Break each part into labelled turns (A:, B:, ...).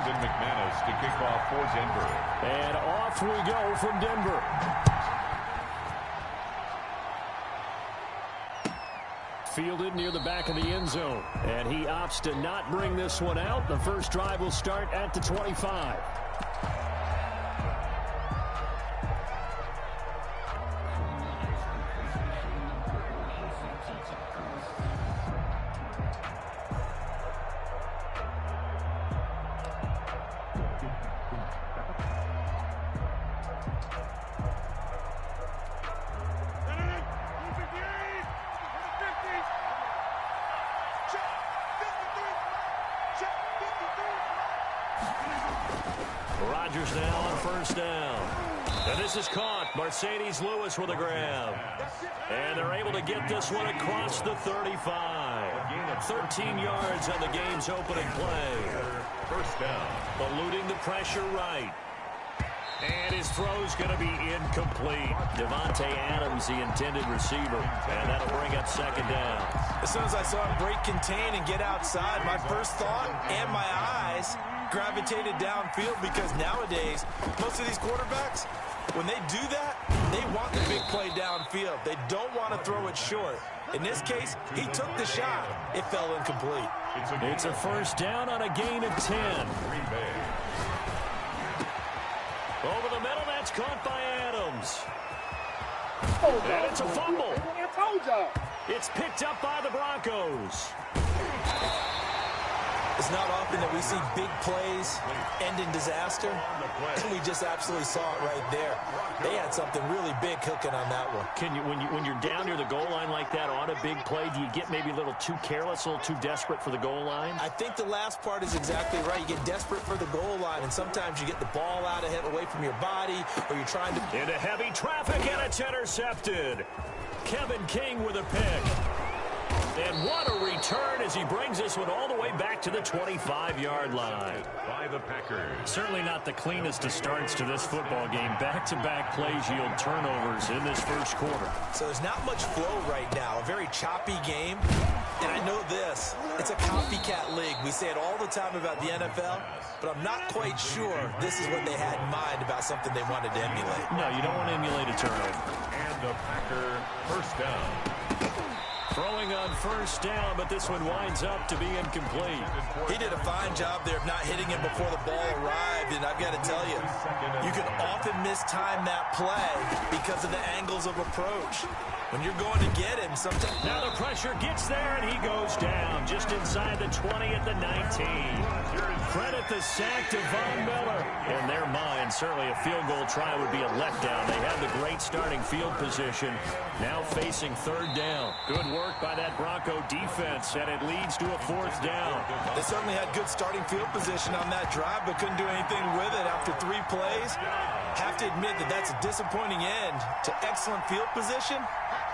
A: To kick off for Denver.
B: And off we go from Denver. Fielded near the back of the end zone. And he opts to not bring this one out. The first drive will start at the 25. Rodgers now on first down. And this is caught. Mercedes Lewis with a grab. And they're able to get this one across the 35. 13 yards on the game's opening play.
A: First down.
B: Eluding the pressure right. And his throw's going to be incomplete. Devontae Adams, the intended receiver. And that'll bring up second down.
C: As soon as I saw him break contain and get outside, my first thought and my eyes gravitated downfield, because nowadays, most of these quarterbacks, when they do that, they want the big play downfield. They don't want to throw it short. In this case, he took the shot. It fell incomplete.
B: It's a first down on a gain of 10. Over the middle, that's caught by Adams. And it's a fumble. It's picked up by the Broncos.
C: It's not often that we see big plays end in disaster. We just absolutely saw it right there. They had something really big cooking on that one.
B: Can you, when you're down near the goal line like that on a big play, do you get maybe a little too careless, a little too desperate for the goal line?
C: I think the last part is exactly right. You get desperate for the goal line, and sometimes you get the ball out of it, away from your body, or you're trying to...
B: Into heavy traffic, and it's intercepted. Kevin King with a pick. And what a return as he brings this one all the way back to the 25-yard line.
A: By the Packers.
B: Certainly not the cleanest of starts to this football game. Back-to-back plays yield turnovers in this first quarter.
C: So there's not much flow right now. A very choppy game. And I know this. It's a copycat league. We say it all the time about the NFL, but I'm not quite sure this is what they had in mind about something they wanted to emulate.
B: No, you don't want to emulate a turnover.
A: And the Packer first down.
B: Throwing on first down, but this one winds up to be incomplete.
C: He did a fine job there of not hitting him before the ball arrived, and I've got to tell you, you can often mistime that play because of the angles of approach. When you're going to get him, sometimes...
B: Now the pressure gets there, and he goes down just inside the 20 at the 19. Credit the sack to Von Miller. In their mind, certainly a field goal try would be a letdown. They have the great starting field position. Now facing third down. Good work by that Bronco defense, and it leads to a fourth down.
C: They certainly had good starting field position on that drive, but couldn't do anything with it after 3 plays. Have to admit that that's a disappointing end to excellent field position.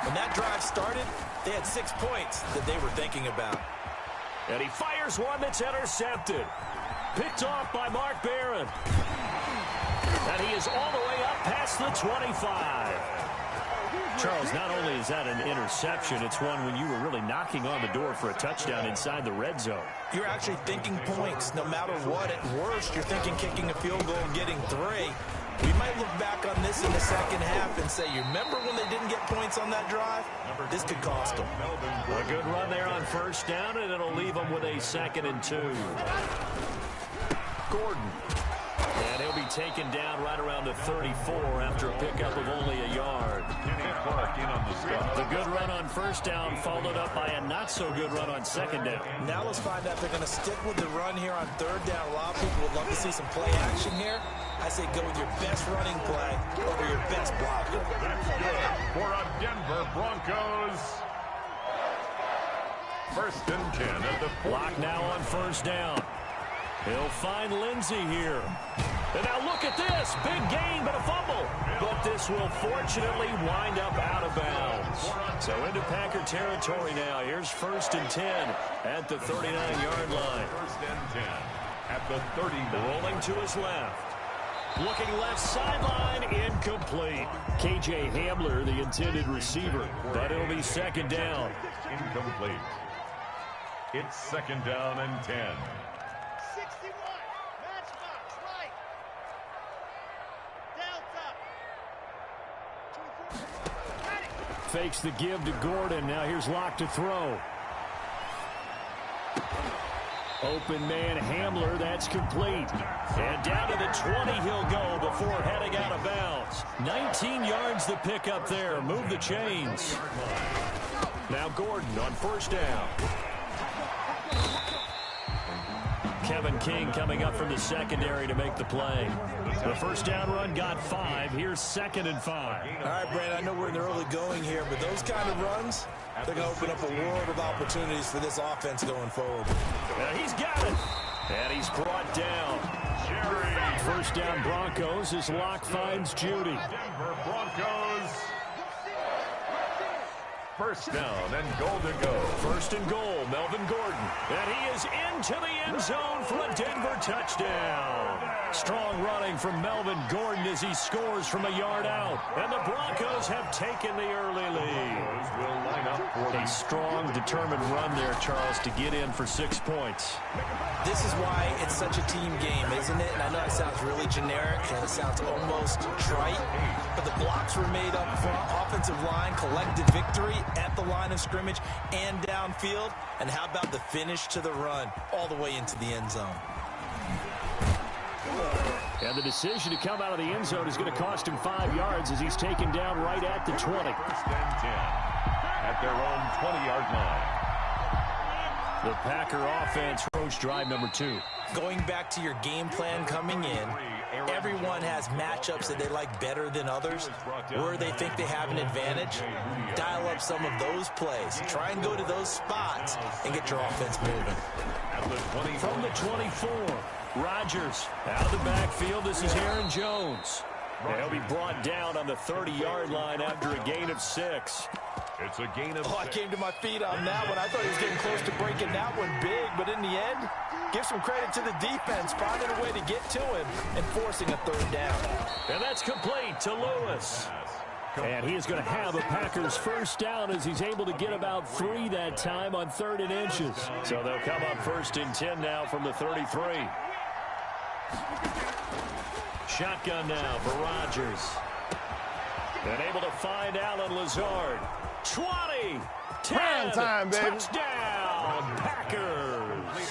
C: When that drive started, they had 6 points that they were thinking about.
B: And he fires one that's intercepted. Picked off by Mark Barron. And he is all the way up past the 25. Charles, not only is that an interception, it's one when you were really knocking on the door for a touchdown inside the red zone.
C: You're actually thinking points no matter what. At worst, you're thinking kicking a field goal and getting 3. We might look back on this in the second half and say, you remember when they didn't get points on that drive? This could cost them.
B: A good run there on first down, and it'll leave them with a 2nd and 2. Gordon. And he'll be taken down right around the 34 after a pickup of only a yard. The good run on first down followed up by a not-so-good run on second down.
C: Now let's find out if they're going to stick with the run here on third down. A lot of people would love to see some play action here. I say go with your best running play over your best blocker.
A: That's good for a Denver Broncos. First and 10 at the 40.
B: Block now on first down. He'll find Lindsey here. And now look at this. Big gain, but a fumble. But this will fortunately wind up out of bounds. So into Packer territory now. Here's first and 10 at the 39-yard line.
A: First and 10 at the 39.
B: Rolling to his left. Looking left sideline, incomplete. KJ Hamler, the intended receiver, but it'll be second down.
A: Incomplete. It's second down and 10.
B: Fakes the give to Gordon. Now here's Locke to throw. Open man Hamler, that's complete. And down to the 20 he'll go before heading out of bounds. 19 yards the pick up there. Move the chains. Now Gordon on first down. Kevin King coming up from the secondary to make the play. The first down run got 5. Here's 2nd and 5.
C: All right, Brandon, I know we're in the early going here, but those kind of runs, they're going to open up a world of opportunities for this offense going forward.
B: Now he's got it. And he's brought down. First down Broncos as Locke finds Judy.
A: Denver Broncos. First down and goal to go.
B: First and goal, Melvin Gordon. And he is into the end zone for a Denver touchdown. Strong running from Melvin Gordon as he scores from a yard out. And the Broncos have taken the early lead.
A: Will line up for
B: a strong, determined run there, Charles, to get in for 6 points.
C: This is why it's such a team game, isn't it? And I know it sounds really generic and it sounds almost trite, but the blocks were made up front. Offensive line, collective victory at the line of scrimmage and downfield. And how about the finish to the run all the way into the end zone?
B: And the decision to come out of the end zone is going to cost him 5 yards as he's taken down right at the 20.
A: First and 10 at their own 20-yard line.
B: The Packer offense approach drive number 2.
C: Going back to your game plan coming in, everyone has matchups that they like better than others, where they think they have an advantage. Dial up some of those plays. Try and go to those spots and get your offense moving.
B: From the 24, Rodgers out of the backfield. This is Aaron Jones. And he'll be brought down on the 30-yard line after a gain of 6.
A: It's a gain of 6.
C: I came to my feet on that one. I thought he was getting close to breaking that one big, but in the end, give some credit to the defense, finding a way to get to him and forcing a third down.
B: And that's complete to Lewis. And he is going to have a Packers first down as he's able to get about 3 that time on 3rd and inches. So they'll come up 1st and 10 now from the 33. Shotgun now for Rodgers. And able to find Alan Lazard. 20, 10,
D: prime time, baby.
B: Touchdown, Packers.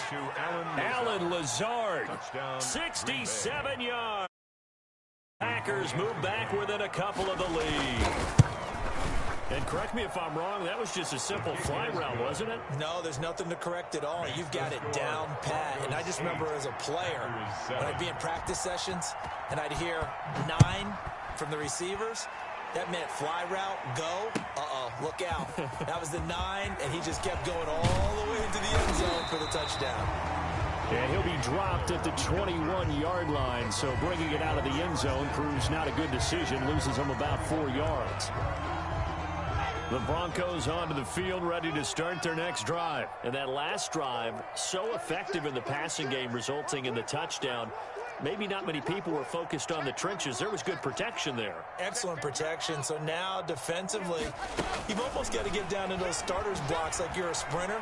B: Alan Lazard, 67 yards. Packers move back within a couple of the lead. And correct me if I'm wrong, that was just a simple fly route, wasn't it?
C: No, there's nothing to correct at all. You've got it down pat. And I just remember as a player, when I'd be in practice sessions and I'd hear 9 from the receivers, that meant fly route, go, look out. That was the 9, and he just kept going all the way into the end zone for the touchdown.
B: And he'll be dropped at the 21-yard line, so bringing it out of the end zone proves not a good decision, loses him about 4 yards. The Broncos onto the field, ready to start their next drive. And that last drive, so effective in the passing game, resulting in the touchdown. Maybe not many people were focused on the trenches. There was good protection there.
C: Excellent protection. So now defensively, you've almost got to get down in those starters blocks like you're a sprinter.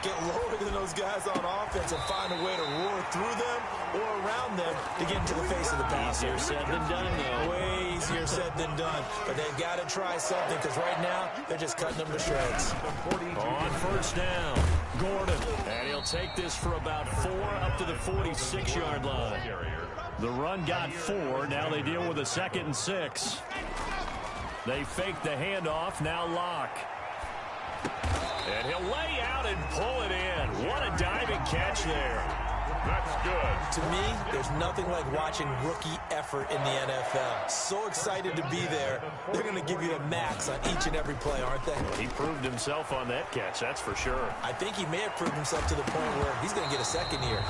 C: Get lower than those guys on offense and find a way to roar through them or around them to get into the face of the passer.
B: Easier said than done, though.
C: Way easier said than done. But they've got to try something because right now they're just cutting them to shreds.
B: On first down, Gordon. And he'll take this for about 4 up to the 46-yard line. The run got 4. Now they deal with a 2nd and 6. They fake the handoff. Now Locke. And he'll lay out and pull it in. What a diving catch there.
A: That's good.
C: To me, there's nothing like watching rookie effort in the NFL. So excited to be there. They're going to give you the max on each and every play, aren't they?
B: He proved himself on that catch, that's for sure.
C: I think he may have proved himself to the point where he's going to get a second here.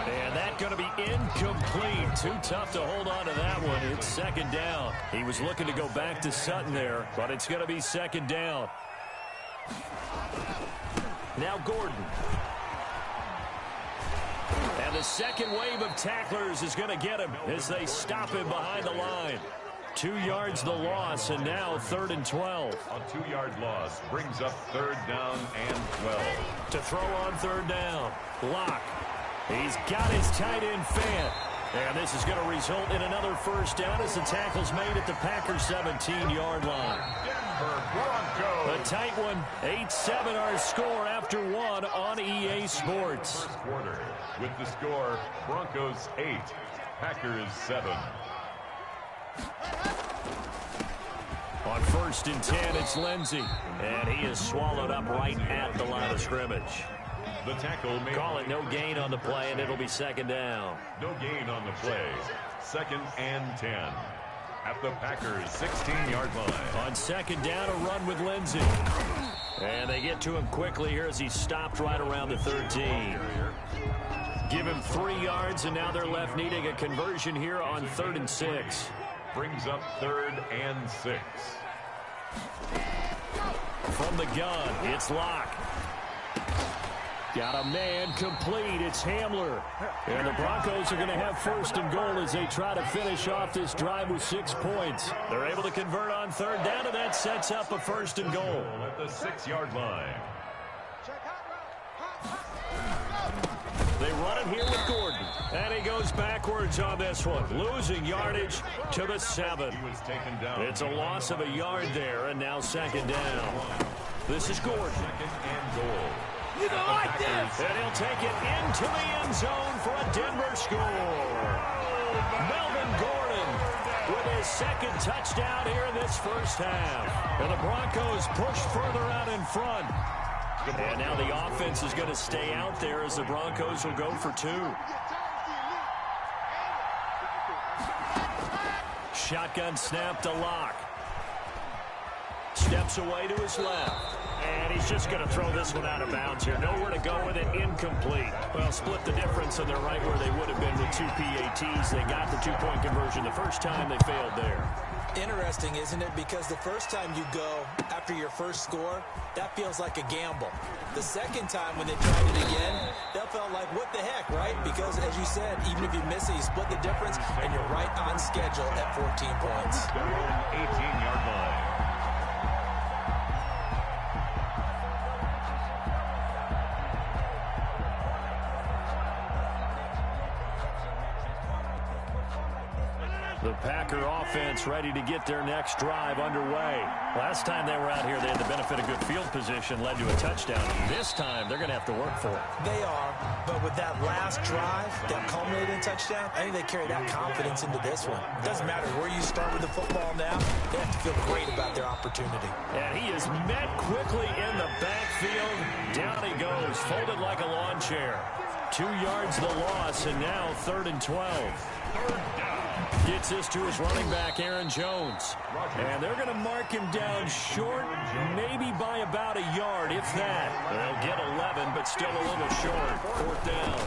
B: And that's going to be incomplete. Too tough to hold on to that one. It's 2nd down. He was looking to go back to Sutton there, but it's going to be 2nd down. Now Gordon. And the second wave of tacklers is going to get him as they stop him behind the line. 2 yards the loss, and now 3rd and 12.
A: A 2-yard loss brings up 3rd down and 12.
B: To throw on 3rd down, Locke. He's got his tight end fan. And this is going to result in another first down as the tackle's made at the Packers' 17-yard line.
A: Denver Broncos.
B: A tight one. 8-7 our score after one on EA Sports.
A: First quarter with the score Broncos 8, Packers 7.
B: On 1st and 10, it's Lindsey. And he is swallowed up right at the line of scrimmage.
A: The tackle made.
B: Call it no gain on the play, and it'll be second down.
A: No gain on the play. 2nd and 10. At the Packers' 16-yard line.
B: On 2nd down, a run with Lindsey. And they get to him quickly here as he stopped right around the 13. Give him 3 yards, and now they're left needing a conversion here on 3rd and 6.
A: Brings up 3rd and 6.
B: From the gun, it's Locke. Got a man complete. It's Hamler. And the Broncos are going to have 1st and goal as they try to finish off this drive with 6 points. They're able to convert on 3rd down, and that sets up a 1st and goal.
A: At the 6-yard line.
B: They run it here with Gordon. And he goes backwards on this one, losing yardage to the 7.
A: He was taken down.
B: It's a loss of a yard there, and now 2nd down. This is Gordon.
A: 2nd and goal.
B: You don't like this! And he'll take it into the end zone for a Denver score. Melvin Gordon with his 2nd touchdown here in this first half. And the Broncos push further out in front. And now the offense is going to stay out there as the Broncos will go for 2. Shotgun snap to Locke. Steps away to his left. And he's just going to throw this one out of bounds here. Nowhere to go with it. Incomplete. Well, split the difference, and they're right where they would have been with 2 PATs. They got the 2-point conversion the first time. They failed there.
C: Interesting, isn't it? Because the first time you go after your first score, that feels like a gamble. The second time when they tried it again, that felt like, what the heck, right? Because, as you said, even if you miss it, you split the difference, and you're right on schedule at 14 points.
A: 18-yard line.
B: The Packer offense ready to get their next drive underway. Last time they were out here, they had the benefit of good field position, led to a touchdown. This time, they're going to have to work for it.
C: They are, but with that last drive that culminated in touchdown, I think they carry that confidence into this one. It doesn't matter where you start with the football now, they have to feel great about their opportunity.
B: And he is met quickly in the backfield. Down he goes, folded like a lawn chair. 2 yards the loss, and now 3rd and 12. Gets this to his running back, Aaron Jones. And they're going to mark him down short, maybe by about a yard, if that. They'll get 11, but still a little short. 4th down.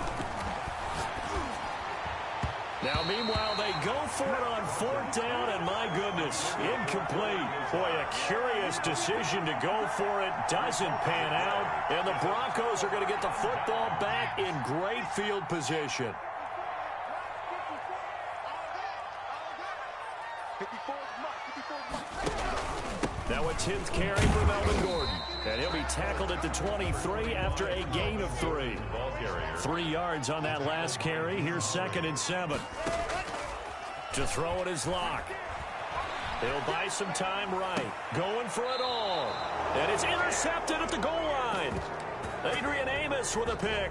B: Now, meanwhile, they go for it on 4th down, and my goodness, incomplete. Boy, a curious decision to go for it. Doesn't pan out, and the Broncos are going to get the football back in great field position. Now a 10th carry for Melvin Gordon. And he'll be tackled at the 23 after a gain of 3. 3 yards on that last carry. Here's 2nd and 7. To throw it is Locke. He'll buy some time right. Going for it all. And it's intercepted at the goal line. Adrian Amos with a pick.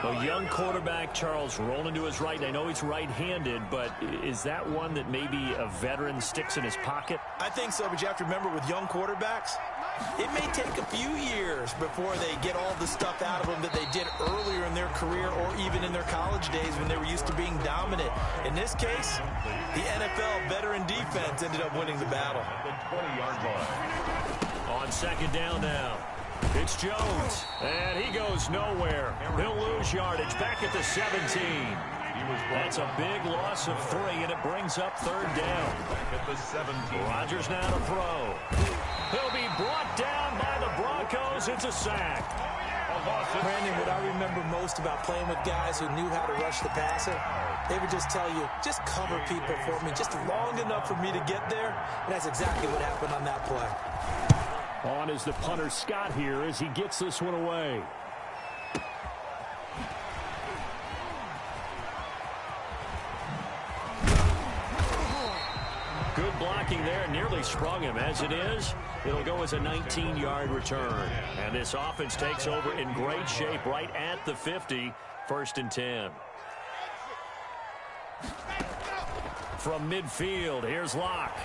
B: A young quarterback, Charles, rolling to his right. And I know he's right-handed, but is that one that maybe a veteran sticks in his pocket?
C: I think so, but you have to remember with young quarterbacks, it may take a few years before they get all the stuff out of them that they did earlier in their career or even in their college days when they were used to being dominant. In this case, the NFL veteran defense ended up winning the battle.
A: The 20-yard line.
B: On 2nd down now. It's Jones, and he goes nowhere. He'll lose yardage back at the 17. That's a big loss of 3, and it brings up 3rd down.
A: Back at the 17.
B: Rodgers now to throw. He'll be brought down by the Broncos. It's a sack.
C: Brandon, what I remember most about playing with guys who knew how to rush the passer, they would just tell you, just cover people for me, just long enough for me to get there. And that's exactly what happened on that play.
B: On is the punter, Scott, here as he gets this one away. Good blocking there. Nearly sprung him. As it is, it'll go as a 19-yard return. And this offense takes over in great shape right at the 50. 1st and 10. From midfield, here's Locke.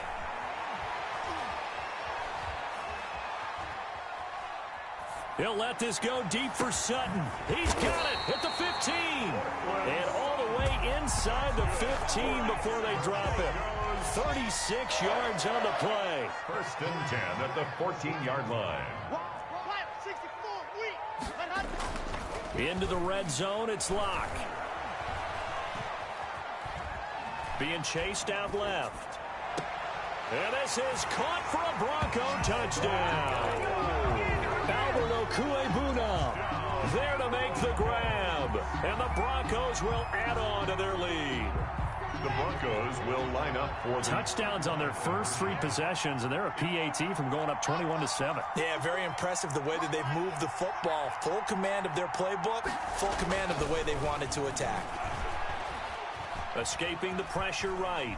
B: He'll let this go deep for Sutton. He's got it at the 15. And all the way inside the 15 before they drop it. 36 yards on the play.
A: 1st and 10 at the 14-yard line.
B: Into the red zone, it's Locke. Being chased out left. And this is caught for a Bronco touchdown. Albert Okuebuna there to make the grab. And the Broncos will add on to their lead.
A: The Broncos will line up for
B: touchdowns on their first 3 possessions, and they're a PAT from going up 21-7.
C: Yeah, very impressive the way that they've moved the football. Full command of their playbook, full command of the way they wanted to attack.
B: Escaping the pressure right.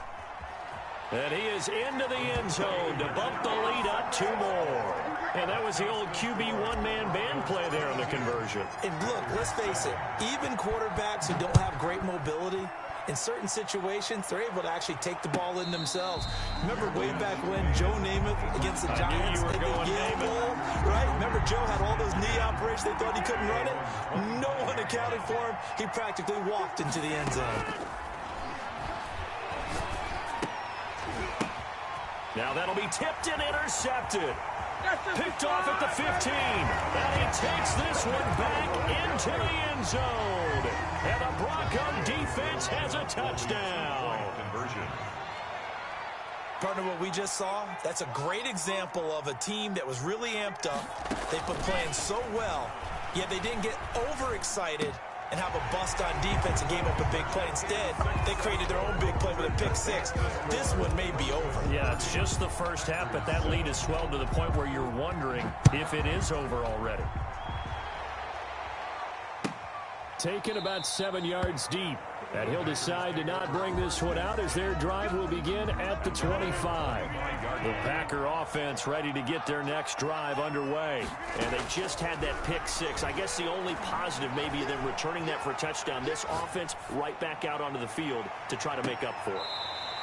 B: And he is into the end zone to bump the lead up 2 more. And that was the old QB one-man band play there on the conversion.
C: And look, let's face it, even quarterbacks who don't have great mobility, in certain situations, they're able to actually take the ball in themselves. Remember way back when Joe Namath against the Giants in the Game Bowl, right? Remember Joe had all those knee operations. They thought he couldn't run it. No one accounted for him. He practically walked into the end zone.
B: Now that'll be tipped and intercepted. Picked off at the 15. And he takes this one back into the end zone. And the Bronco defense has a touchdown.
A: Conversion.
C: Partner, what we just saw, that's a great example of a team that was really amped up. They've been playing so well, yet they didn't get overexcited and have a bust on defense and gave up a big play. Instead, they created their own big play with a pick 6. This one may be over.
B: Yeah, it's just the first half, but that lead has swelled to the point where you're wondering if it is over already. Taken about 7 yards deep. And he'll decide to not bring this one out as their drive will begin at the 25. The Packer offense ready to get their next drive underway. And they just had that pick 6. I guess the only positive maybe them returning that for a touchdown. This offense right back out onto the field to try to make up for it.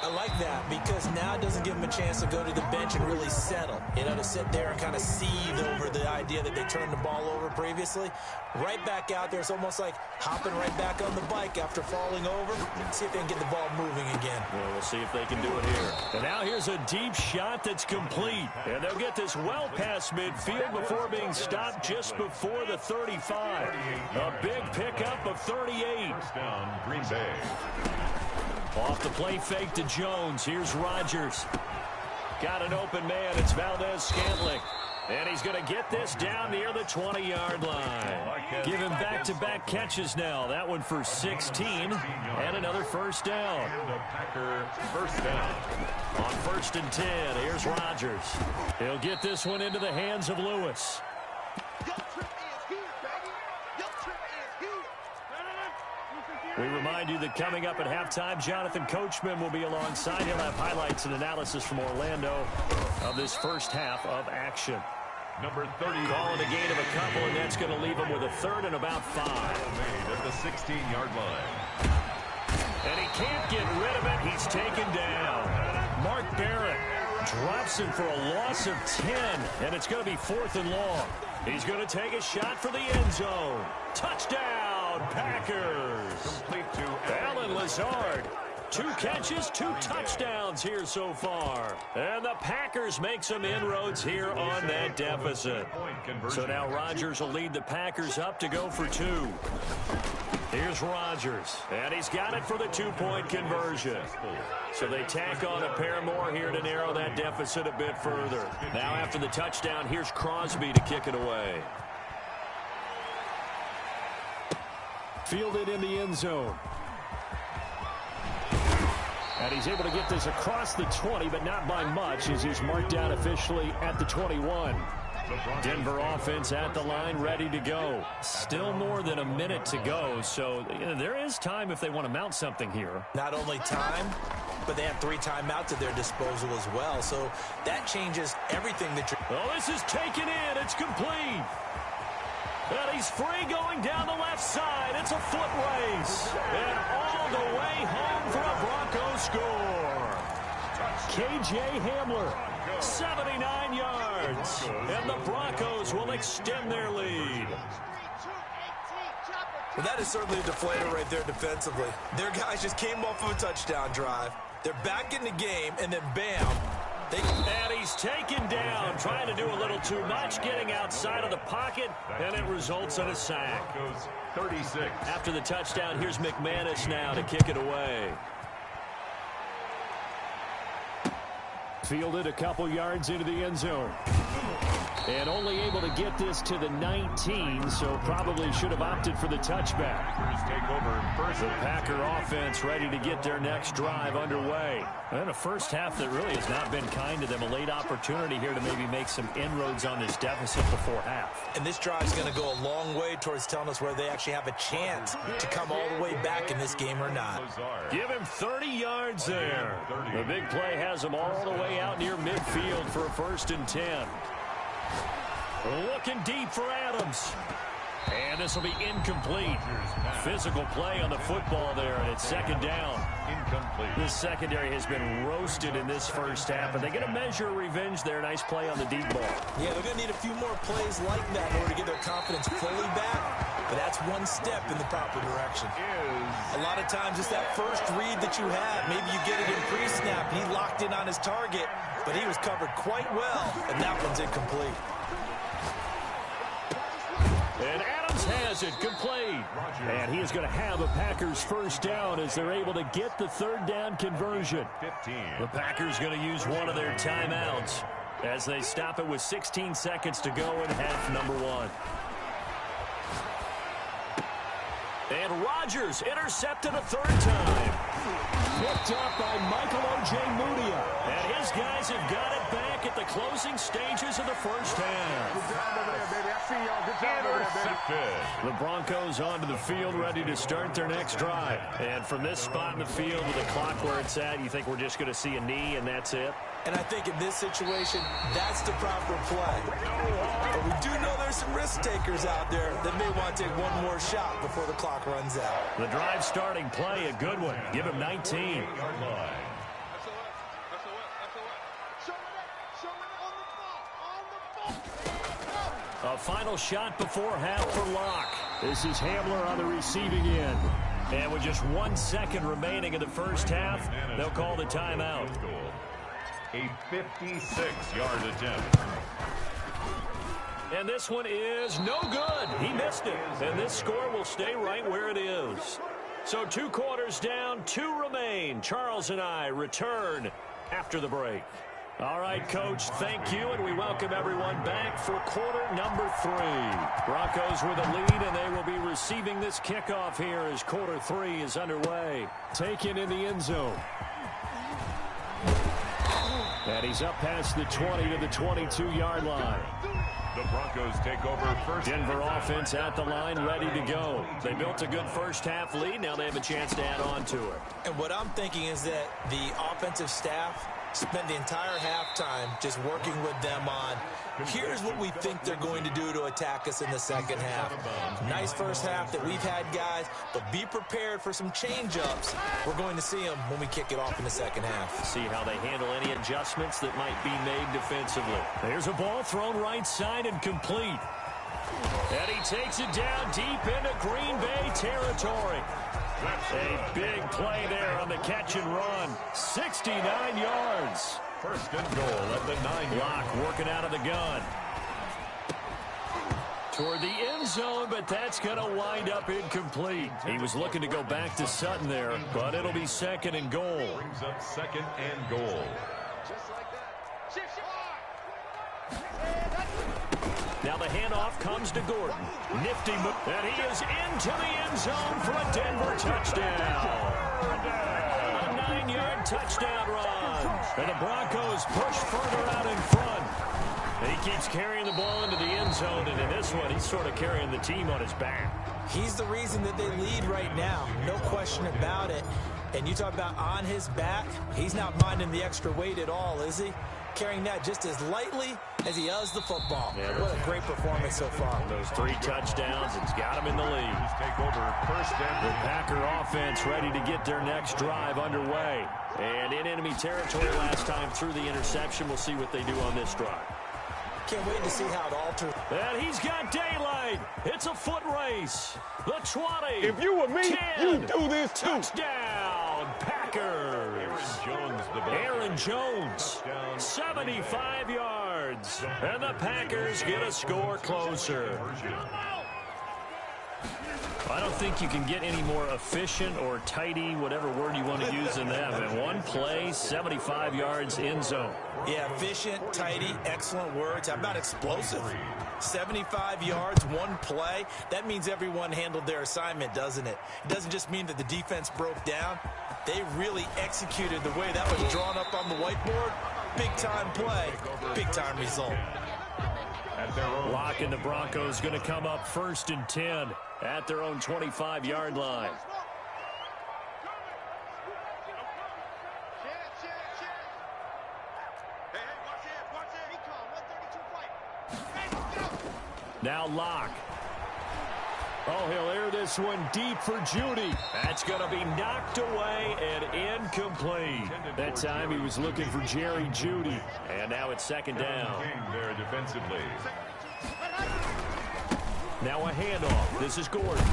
C: I like that because now it doesn't give them a chance to go to the bench and really settle. You know, to sit there and kind of seethe over the idea that they turned the ball over previously. Right back out there. It's almost like hopping right back on the bike after falling over. See if they can get the ball moving again.
B: Well, we'll see if they can do it here. And now here's a deep shot that's complete. And they'll get this well past midfield before being stopped just before the 35. A big pickup of 38.
A: First down, Green Bay.
B: Off the play fake to Jones. Here's Rodgers. Got an open man. It's Valdez-Scantling. And he's going to get this down near the 20-yard line. Give him back-to-back catches now. That one for 16 and another first down.
A: The Packer first down.
B: On 1st and 10, here's Rodgers. He'll get this one into the hands of Lewis. We remind you that coming up at halftime, Jonathan Coachman will be alongside. He'll have highlights and analysis from Orlando of this first half of action.
A: Number 30.
B: Calling a gain of a couple, and that's going to leave him with a 3rd and about 5.
A: Made at the 16-yard line.
B: And he can't get rid of it. He's taken down. Mark Barrett drops him for a loss of 10, and it's going to be 4th and long. He's going to take a shot for the end zone. Touchdown, Packers.
A: Complete to
B: Allen Lazard. 2 catches, 2 touchdowns here so far. And the Packers make some inroads here on that deficit. So now Rodgers will lead the Packers up to go for 2. Here's Rodgers, and he's got it for the 2-point conversion. So they tack on a pair more here to narrow that deficit a bit further. Now after the touchdown, here's Crosby to kick it away. Fielded in the end zone. And he's able to get this across the 20, but not by much as he's marked down officially at the 21. Denver offense at the line, ready to go. Still more than a minute to go, so there is time if they want to mount something here.
C: Not only time, but they have 3 timeouts at their disposal as well, so that changes everything that you're...
B: Oh, this is taken in. It's complete. And he's free going down the left side. It's a foot race. And all the way home for a Broncos score. K.J. Hamler, 79 yards. And the Broncos will extend their lead.
C: Well, that is certainly a deflator right there defensively. Their guys just came off of a touchdown drive. They're back in the game, and then bam.
B: And he's taken down, trying to do a little too much, getting outside of the pocket, and it results in a sack.
A: 36.
B: After the touchdown, here's McManus now to kick it away. Fielded a couple yards into the end zone. And only able to get this to the 19, so probably should have opted for the touchback. The Packer offense ready to get their next drive underway. And a first half that really has not been kind to them. A late opportunity here to maybe make some inroads on this deficit before half.
C: And this drive is going to go a long way towards telling us whether they actually have a chance to come all the way back in this game or not.
B: Give him 30 yards there. The big play has him all the way out near midfield for a 1st and 10. Looking deep for Adams. And this will be incomplete. Physical play on the football there, and it's 2nd down.
A: Incomplete.
B: This secondary has been roasted in this first half, and they get a measure of revenge there. Nice play on the deep ball.
C: Yeah, they're going to need a few more plays like that in order to get their confidence fully back, but that's one step in the proper direction. A lot of times it's that first read that you have. Maybe you get it in pre-snap. He locked in on his target, but he was covered quite well, and that one's incomplete.
B: And Adams has it complete. And he is going to have a Packers 1st down as they're able to get the 3rd down conversion.
A: 15.
B: The Packers going to use one of their timeouts as they stop it with 16 seconds to go in half number 1. And Rodgers intercepted a 3rd time. Picked up by Michael O.J. Mudia. And his guys have got it back at the closing stages of the first half. The Broncos onto the field, ready to start their next drive. And from this spot in the field with the clock where it's at, you think we're just going to see a knee and that's it?
C: And I think in this situation, that's the proper play. But we do know there's some risk takers out there that may want to take one more shot before the clock runs out.
B: The drive starting play, a good one. Give him 19. A final shot before half for Locke. This is Hamler on the receiving end. And with just 1 second remaining in the first half, they'll call the timeout.
A: A 56-yard attempt.
B: And this one is no good. He missed it. And this score will stay right where it is. So 2 quarters down, 2 remain. Charles and I return after the break. All right, Coach, thank you, and we welcome everyone back for quarter number 3. Broncos with a lead, and they will be receiving this kickoff here as quarter 3 is underway. Taken in the end zone. And he's up past the 20 to the 22-yard line.
A: The Broncos take over first.
B: Denver offense at the line, ready to go. They built a good first half lead. Now they have a chance to add on to it.
C: And what I'm thinking is that the offensive staff spend the entire halftime just working with them on, here's what we think they're going to do to attack us in the second half. Nice first half that we've had, guys, but be prepared for some change-ups. We're going to see them when we kick it off in the second half.
B: See how they handle any adjustments that might be made defensively. There's a ball thrown right side and complete. And he takes it down deep into Green Bay territory. A big play there on the catch and run. 69 yards.
A: First and goal at the 9.
B: Locke working out of the gun. Toward the end zone, but that's going to wind up incomplete. He was looking to go back to Sutton there, but it'll be 2nd and goal.
A: Brings up 2nd and goal.
B: Now the handoff comes to Gordon. Nifty move. And he is into the end zone for a Denver touchdown. A 9-yard touchdown run. And the Broncos push further out in front. He keeps carrying the ball into the end zone, and in this one, he's sort of carrying the team on his back.
C: He's the reason that they lead right now. No question about it. And you talk about on his back, he's not minding the extra weight at all, is he? Carrying that just as lightly as he does the football.
B: Yeah,
C: what a great performance so far.
B: Those 3 touchdowns, it's got him in the lead.
A: Take over first down.
B: The Packer offense ready to get their next drive underway. And in enemy territory last time through the interception. We'll see what they do on this drive.
C: Can't wait to see how it alters.
B: And he's got daylight. It's a foot race. The 20.
D: If you were me,
B: 10,
D: you do this too.
B: Touchdown, Packers. Aaron Jones, 75 yards. And the Packers get a score closer. I don't think you can get any more efficient or tidy, whatever word you want to use in that. And one play, 75 yards in zone.
C: Yeah, efficient, tidy, excellent words. How about explosive? 75 yards, one play. That means everyone handled their assignment, doesn't it? It doesn't just mean that the defense broke down. They really executed the way that was drawn up on the whiteboard. Big-time play, big-time result.
B: Locke and the Broncos going to come up 1st and 10 at their own 25-yard line. Now Locke. Oh, he'll air this one deep for Judy. That's going to be knocked away and incomplete. That time he was looking for Jerry Judy. And now it's 2nd down.
A: There defensively.
B: Now a handoff. This is Gordon.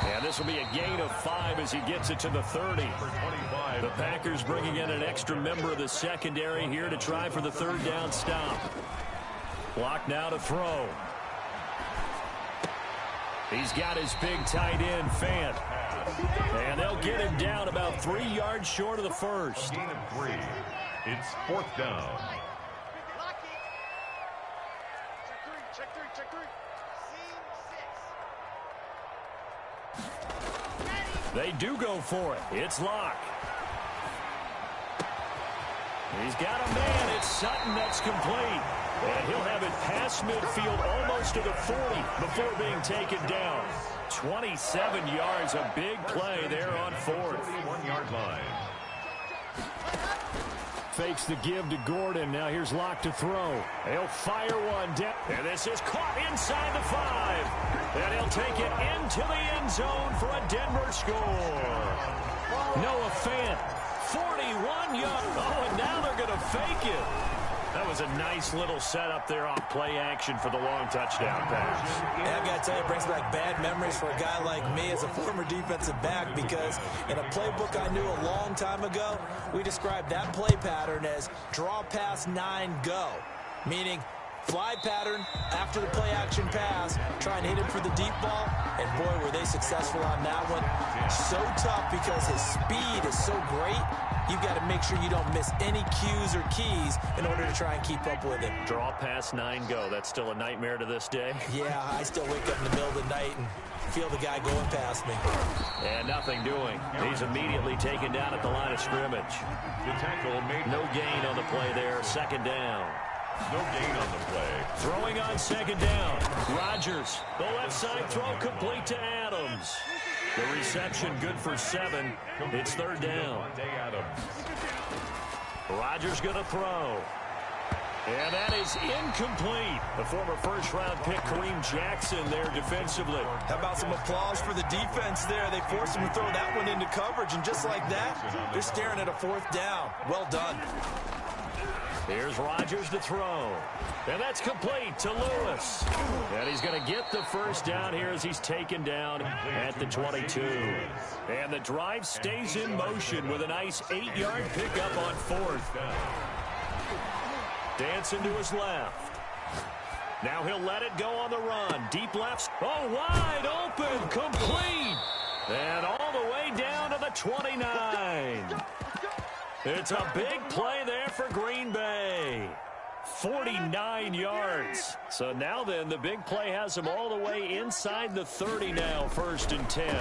B: And this will be a gain of 5 as he gets it to the 30. The Packers bringing in an extra member of the secondary here to try for the 3rd down stop. Block now to throw. He's got his big tight end, Fant. And they'll get him down about 3 yards short of the first.
A: Gain of 3. It's 4th down.
B: They do go for it. It's Locke. He's got a man. It's Sutton. That's complete. And he'll have it past midfield almost to the 40 before being taken down. 27 yards, a big play there on 4th.
A: 1-yard line.
B: Fakes the give to Gordon. Now here's Locke to throw. He'll fire one down. And this is caught inside the 5. And he'll take it into the end zone for a Denver score. Noah Fant, 41 yards. Oh, and now they're going to fake it. That was a nice little setup there off play action for the long touchdown pass.
C: Yeah, I got to tell you, it brings back bad memories for a guy like me as a former defensive back, because in a playbook I knew a long time ago, we described that play pattern as draw pass 9 go, meaning fly pattern after the play action pass, try and hit him for the deep ball, and boy, were they successful on that one. So tough because his speed is so great. You've got to make sure you don't miss any cues or keys in order to try and keep up with him.
B: Draw pass 9 go. That's still a nightmare to this day.
C: Yeah, I still wake up in the middle of the night and feel the guy going past me.
B: And nothing doing. He's immediately taken down at the line of scrimmage.
A: The tackle made
B: no gain on the play there. 2nd down.
A: No gain on the play.
B: Throwing on 2nd down. Rodgers. The left side throw complete to Adams. The reception good for 7. It's 3rd down. Rodgers going to throw. And that is incomplete. The former first-round pick, Kareem Jackson, there defensively.
C: How about some applause for the defense there? They forced him to throw that one into coverage, and just like that, they're staring at a 4th down. Well done.
B: Here's Rodgers to throw. And that's complete to Lewis. And he's going to get the 1st down here as he's taken down at the 22. And the drive stays in motion with a nice 8-yard pickup on 4th. Dancing to his left. Now he'll let it go on the run. Deep left. Oh, wide open. Complete. And all the way down to the 29. It's a big play there for Green Bay. 49 yards. So now then, the big play has him all the way inside the 30 now, 1st and 10.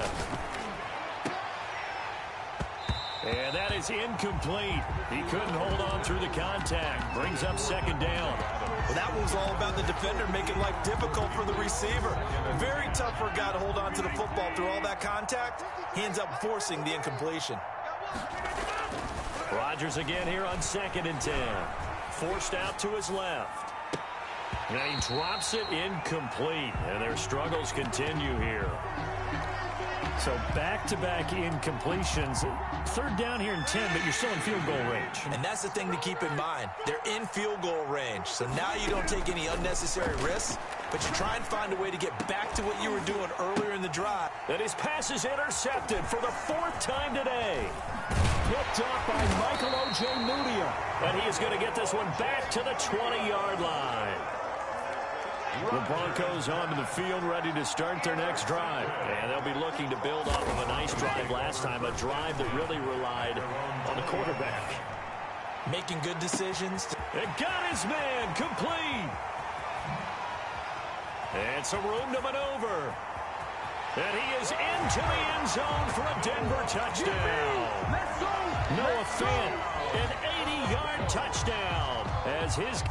B: And that is incomplete. He couldn't hold on through the contact. Brings up second down.
C: Well, that was all about the defender making life difficult for the receiver. Very tough for a guy to hold on to the football through all that contact. He ends up forcing the incompletion.
B: Rodgers again here on 2nd and 10. Forced out to his left. And he drops it incomplete. And their struggles continue here. So back-to-back incompletions. 3rd down here and 10, but you're still in field goal range.
C: And that's the thing to keep in mind. They're in field goal range. So now you don't take any unnecessary risks, but you try and find a way to get back to what you were doing earlier in the drive.
B: And his pass is intercepted for the 4th time today.
D: Picked off by Michael O.J. Mudia.
B: And he is going to get this one back to the 20-yard line. The Broncos onto the field, ready to start their next drive. And they'll be looking to build off of a nice drive last time, a drive that really relied on the quarterback.
C: Making good decisions.
B: And got his man complete. And some room to maneuver. And he is into the end zone for a Denver touchdown. Noah Fant, an 80-yard touchdown as his...